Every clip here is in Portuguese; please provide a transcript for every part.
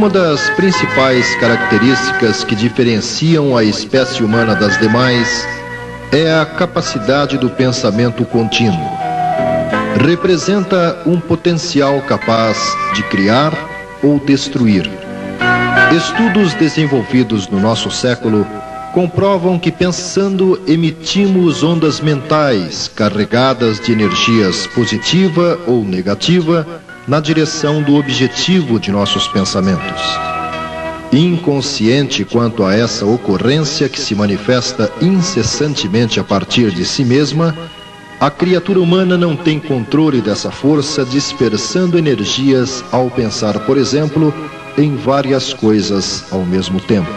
Uma das principais características que diferenciam a espécie humana das demais é a capacidade do pensamento contínuo. Representa um potencial capaz de criar ou destruir. Estudos desenvolvidos no nosso século comprovam que pensando emitimos ondas mentais carregadas de energias positiva ou negativa na direção do objetivo de nossos pensamentos. Inconsciente quanto a essa ocorrência que se manifesta incessantemente a partir de si mesma, a criatura humana não tem controle dessa força, dispersando energias ao pensar, por exemplo, em várias coisas ao mesmo tempo.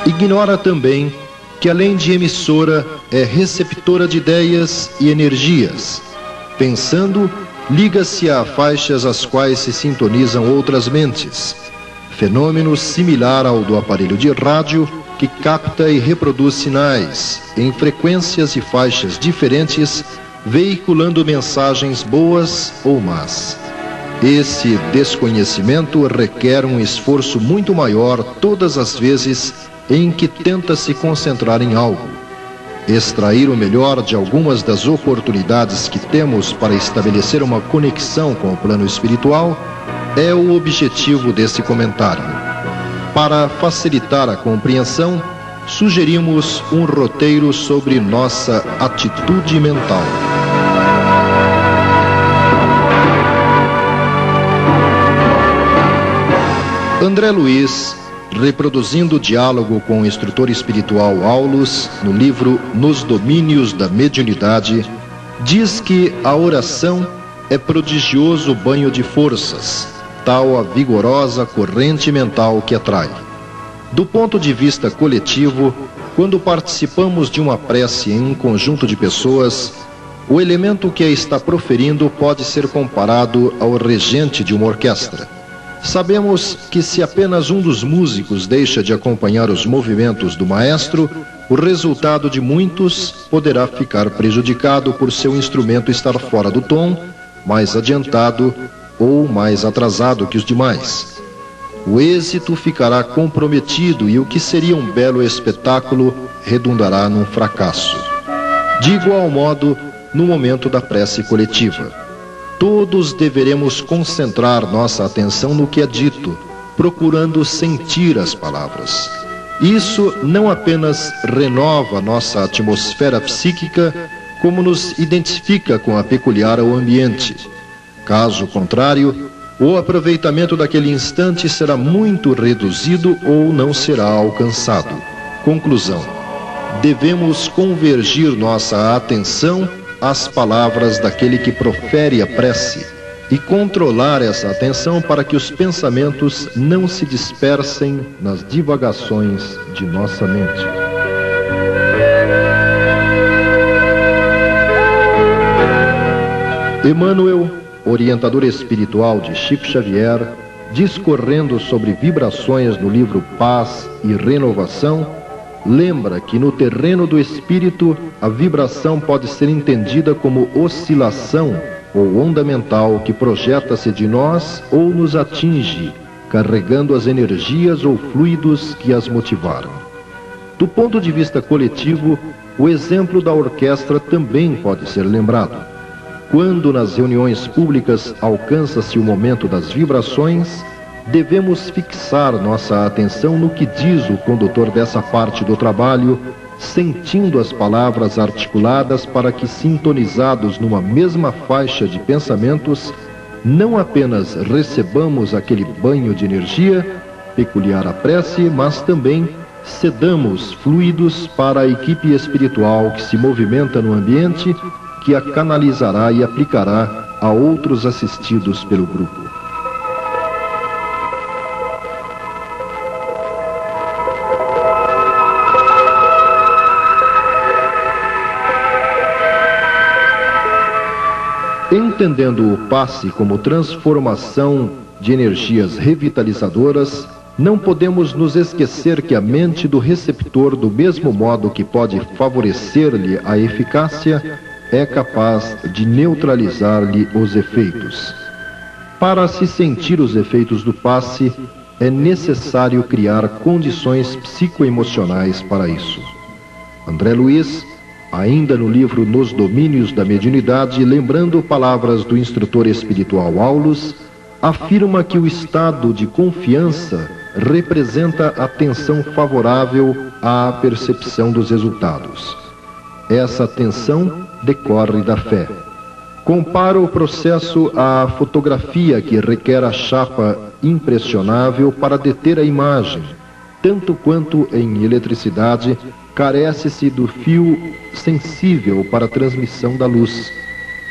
Ignora também que, além de emissora, é receptora de ideias e energias. Pensando, liga-se a faixas às quais se sintonizam outras mentes. Fenômeno similar ao do aparelho de rádio, que capta e reproduz sinais em frequências e faixas diferentes, veiculando mensagens boas ou más. Esse desconhecimento requer um esforço muito maior todas as vezes em que tenta se concentrar em algo. Extrair o melhor de algumas das oportunidades que temos para estabelecer uma conexão com o plano espiritual é o objetivo desse comentário. Para facilitar a compreensão, sugerimos um roteiro sobre nossa atitude mental. André Luiz, reproduzindo o diálogo com o instrutor espiritual Aulus no livro Nos Domínios da Mediunidade, diz que a oração é prodigioso banho de forças, tal a vigorosa corrente mental que atrai. Do ponto de vista coletivo, quando participamos de uma prece em um conjunto de pessoas, o elemento que a está proferindo pode ser comparado ao regente de uma orquestra. Sabemos que se apenas um dos músicos deixa de acompanhar os movimentos do maestro, o resultado de muitos poderá ficar prejudicado por seu instrumento estar fora do tom, mais adiantado ou mais atrasado que os demais. O êxito ficará comprometido e o que seria um belo espetáculo redundará num fracasso. De igual modo, no momento da prece coletiva. Todos deveremos concentrar nossa atenção no que é dito, procurando sentir as palavras. Isso não apenas renova nossa atmosfera psíquica, como nos identifica com a peculiar ao ambiente. Caso contrário, o aproveitamento daquele instante será muito reduzido ou não será alcançado. Conclusão: devemos convergir nossa atenção às palavras daquele que profere a prece e controlar essa atenção para que os pensamentos não se dispersem nas divagações de nossa mente. Emmanuel, orientador espiritual de Chico Xavier, discorrendo sobre vibrações no livro Paz e Renovação, lembra que no terreno do espírito a vibração pode ser entendida como oscilação ou onda mental que projeta-se de nós ou nos atinge, carregando as energias ou fluidos que as motivaram. Do ponto de vista coletivo, o exemplo da orquestra também pode ser lembrado. Quando nas reuniões públicas alcança-se o momento das vibrações, devemos fixar nossa atenção no que diz o condutor dessa parte do trabalho, sentindo as palavras articuladas para que, sintonizados numa mesma faixa de pensamentos, não apenas recebamos aquele banho de energia peculiar à prece, mas também cedamos fluidos para a equipe espiritual que se movimenta no ambiente, que a canalizará e aplicará a outros assistidos pelo grupo. Entendendo o passe como transformação de energias revitalizadoras, não podemos nos esquecer que a mente do receptor, do mesmo modo que pode favorecer-lhe a eficácia, é capaz de neutralizar-lhe os efeitos. Para se sentir os efeitos do passe, é necessário criar condições psicoemocionais para isso. André Luiz, ainda no livro Nos Domínios da Mediunidade, lembrando palavras do instrutor espiritual Aulus, afirma que o estado de confiança representa a tensão favorável à percepção dos resultados. Essa tensão decorre da fé. Compara o processo à fotografia que requer a chapa impressionável para deter a imagem, tanto quanto em eletricidade carece-se do fio sensível para a transmissão da luz.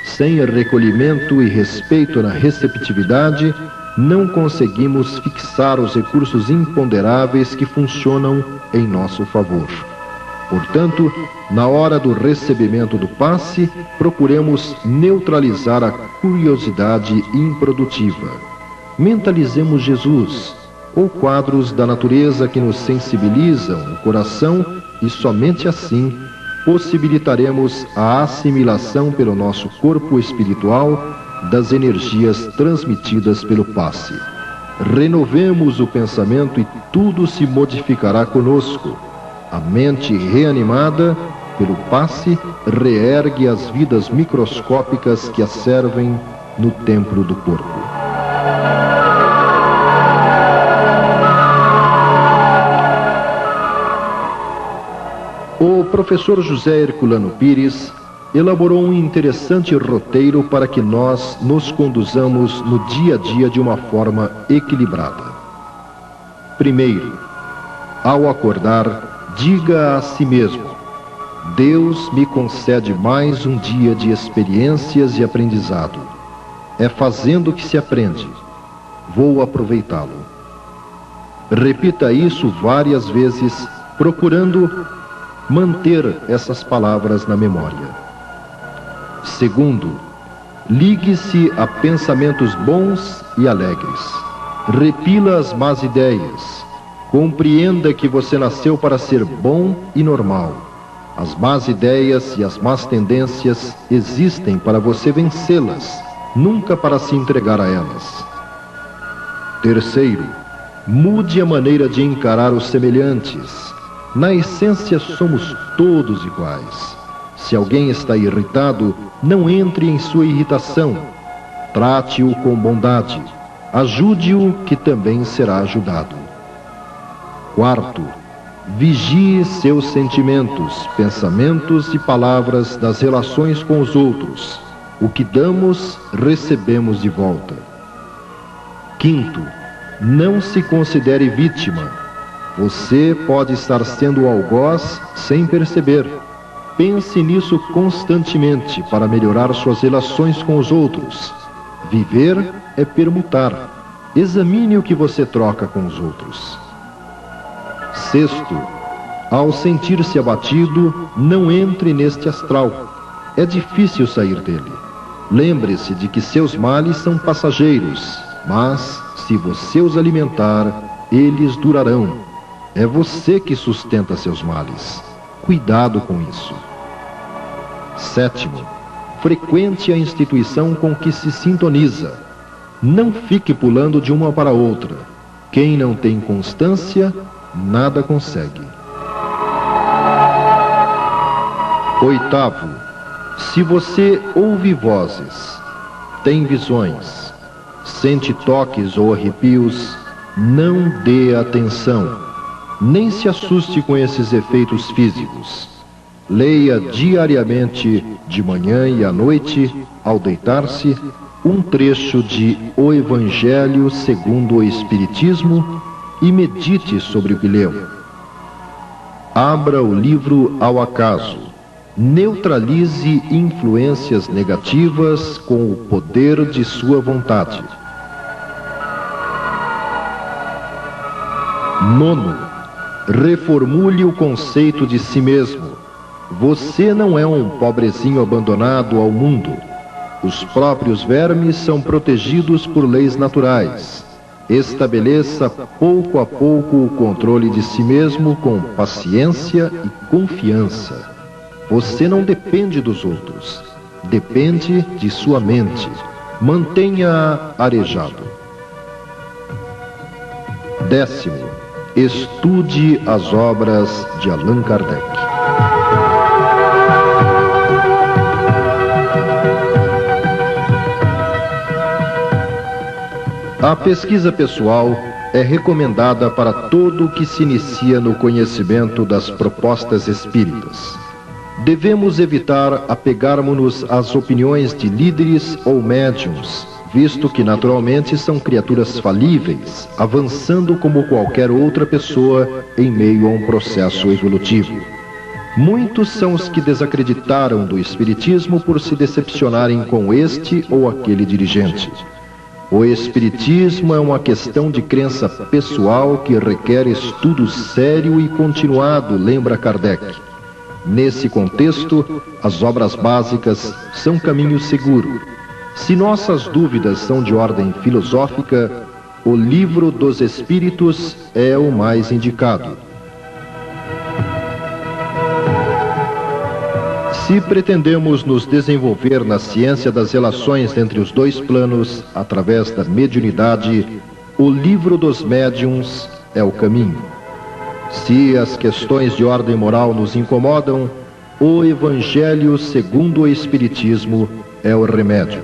Sem recolhimento e respeito na receptividade, não conseguimos fixar os recursos imponderáveis que funcionam em nosso favor. Portanto, na hora do recebimento do passe, procuremos neutralizar a curiosidade improdutiva. Mentalizemos Jesus, ou quadros da natureza que nos sensibilizam o coração, e somente assim possibilitaremos a assimilação pelo nosso corpo espiritual das energias transmitidas pelo passe. Renovemos o pensamento e tudo se modificará conosco. A mente reanimada pelo passe reergue as vidas microscópicas que a servem no templo do corpo. O professor José Herculano Pires elaborou um interessante roteiro para que nós nos conduzamos no dia a dia de uma forma equilibrada. Primeiro, ao acordar, diga a si mesmo: Deus me concede mais um dia de experiências e aprendizado. É fazendo que se aprende. Vou aproveitá-lo. Repita isso várias vezes, procurando manter essas palavras na memória. Segundo, ligue-se a pensamentos bons e alegres. Repila as más ideias. Compreenda que você nasceu para ser bom e normal. As más ideias e as más tendências existem para você vencê-las, nunca para se entregar a elas. Terceiro, mude a maneira de encarar os semelhantes. Na essência, somos todos iguais. Se alguém está irritado, não entre em sua irritação. Trate-o com bondade. Ajude-o, que também será ajudado. Quarto, vigie seus sentimentos, pensamentos e palavras das relações com os outros. O que damos, recebemos de volta. Quinto, não se considere vítima. Você pode estar sendo algoz sem perceber. Pense nisso constantemente para melhorar suas relações com os outros. Viver é permutar. Examine o que você troca com os outros. Sexto, ao sentir-se abatido, não entre neste astral. É difícil sair dele. Lembre-se de que seus males são passageiros, mas, se você os alimentar, eles durarão. É você que sustenta seus males. Cuidado com isso. Sétimo, frequente a instituição com que se sintoniza. Não fique pulando de uma para outra. Quem não tem constância, nada consegue. Oitavo, se você ouve vozes, tem visões, sente toques ou arrepios, não dê atenção. Nem se assuste com esses efeitos físicos. Leia diariamente, de manhã e à noite, ao deitar-se, um trecho de O Evangelho segundo o Espiritismo e medite sobre o que leu. Abra o livro ao acaso. Neutralize influências negativas com o poder de sua vontade. Nono, reformule o conceito de si mesmo. Você não é um pobrezinho abandonado ao mundo. Os próprios vermes são protegidos por leis naturais. Estabeleça pouco a pouco o controle de si mesmo com paciência e confiança. Você não depende dos outros. Depende de sua mente. Mantenha-a arejado. 10º. Estude as obras de Allan Kardec. A pesquisa pessoal é recomendada para todo o que se inicia no conhecimento das propostas espíritas. Devemos evitar apegarmos-nos às opiniões de líderes ou médiuns, visto que naturalmente são criaturas falíveis, avançando como qualquer outra pessoa em meio a um processo evolutivo. Muitos são os que desacreditaram do Espiritismo por se decepcionarem com este ou aquele dirigente. O Espiritismo é uma questão de crença pessoal que requer estudo sério e continuado, lembra Kardec. Nesse contexto, as obras básicas são caminho seguro. Se nossas dúvidas são de ordem filosófica, o Livro dos Espíritos é o mais indicado. Se pretendemos nos desenvolver na ciência das relações entre os dois planos através da mediunidade, o Livro dos Médiuns é o caminho. Se as questões de ordem moral nos incomodam, o Evangelho segundo o Espiritismo é o remédio.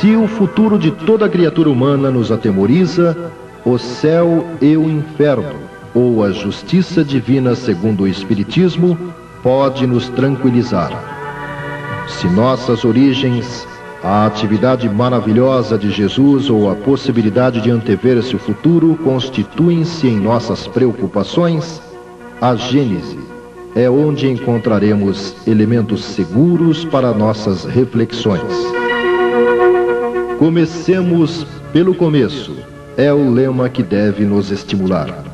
Se o futuro de toda criatura humana nos atemoriza, o céu e o inferno, ou a justiça divina segundo o Espiritismo, pode nos tranquilizar. Se nossas origens, a atividade maravilhosa de Jesus ou a possibilidade de antever-se o futuro constituem-se em nossas preocupações, a Gênese é onde encontraremos elementos seguros para nossas reflexões. Comecemos pelo começo, é o lema que deve nos estimular.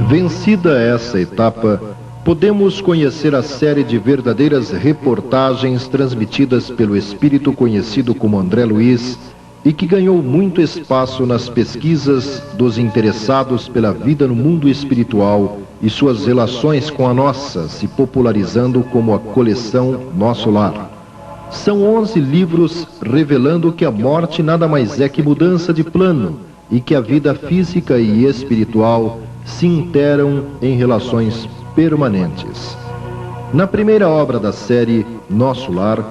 Vencida essa etapa, podemos conhecer a série de verdadeiras reportagens transmitidas pelo espírito conhecido como André Luiz e que ganhou muito espaço nas pesquisas dos interessados pela vida no mundo espiritual e suas relações com a nossa, se popularizando como a coleção Nosso Lar. São 11 livros revelando que a morte nada mais é que mudança de plano e que a vida física e espiritual se interam em relações permanentes. Na primeira obra da série, Nosso Lar,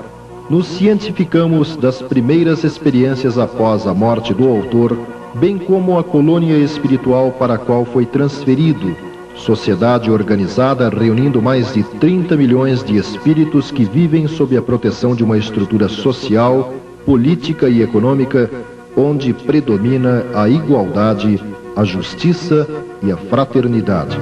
nos cientificamos das primeiras experiências após a morte do autor, bem como a colônia espiritual para a qual foi transferido, sociedade organizada reunindo mais de 30 milhões de espíritos que vivem sob a proteção de uma estrutura social, política e econômica, onde predomina a igualdade, a justiça e a fraternidade.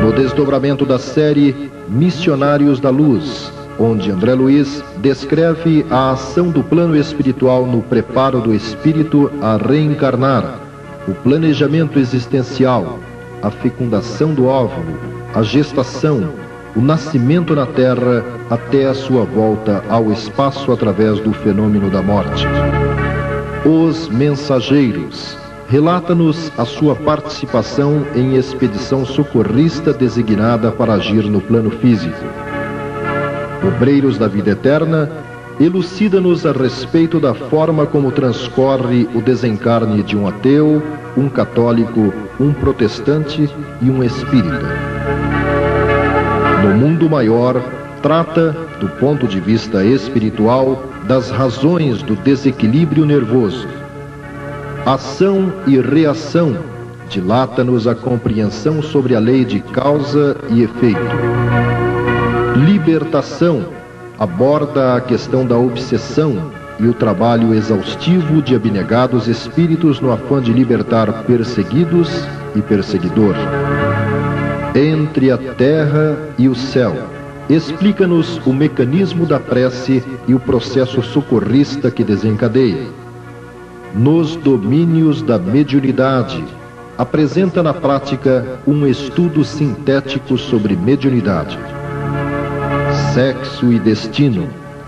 No desdobramento da série Missionários da Luz, onde André Luiz descreve a ação do plano espiritual no preparo do espírito a reencarnar, o planejamento existencial, a fecundação do óvulo, a gestação, o nascimento na Terra até a sua volta ao espaço através do fenômeno da morte. Os Mensageiros relata-nos a sua participação em expedição socorrista designada para agir no plano físico. Obreiros da Vida Eterna elucida-nos a respeito da forma como transcorre o desencarne de um ateu, um católico, um protestante e um espírita. No Mundo Maior, trata, do ponto de vista espiritual, das razões do desequilíbrio nervoso. Ação e reação dilata-nos a compreensão sobre a lei de causa e efeito. Libertação aborda a questão da obsessão e o trabalho exaustivo de abnegados espíritos no afã de libertar perseguidos e perseguidor. Entre a terra e o céu, explica-nos o mecanismo da prece e o processo socorrista que desencadeia. Nos domínios da mediunidade, apresenta na prática um estudo sintético sobre mediunidade. Sexo e destino,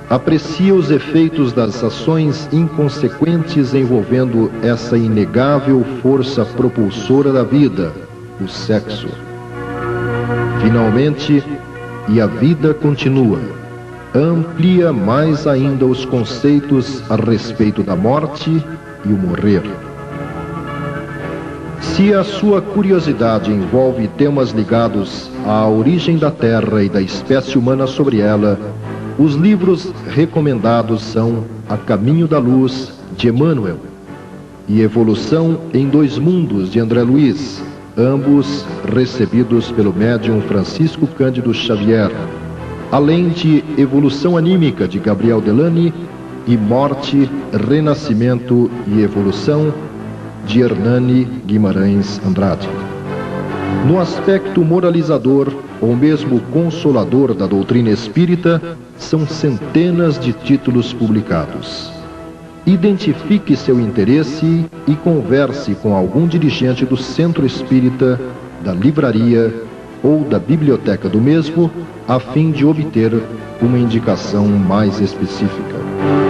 aprecia os efeitos das ações inconsequentes envolvendo essa inegável força propulsora da vida, o sexo. Finalmente, e a vida continua, amplia mais ainda os conceitos a respeito da morte e o morrer. Se a sua curiosidade envolve temas ligados à origem da Terra e da espécie humana sobre ela, os livros recomendados são A Caminho da Luz, de Emmanuel, e Evolução em Dois Mundos, de André Luiz, ambos recebidos pelo médium Francisco Cândido Xavier, além de Evolução Anímica, de Gabriel Delany, e Morte, Renascimento e Evolução, de Hernani Guimarães Andrade. No aspecto moralizador, ou mesmo consolador da doutrina espírita, são centenas de títulos publicados. Identifique seu interesse e converse com algum dirigente do Centro Espírita, da livraria ou da biblioteca do mesmo, a fim de obter uma indicação mais específica.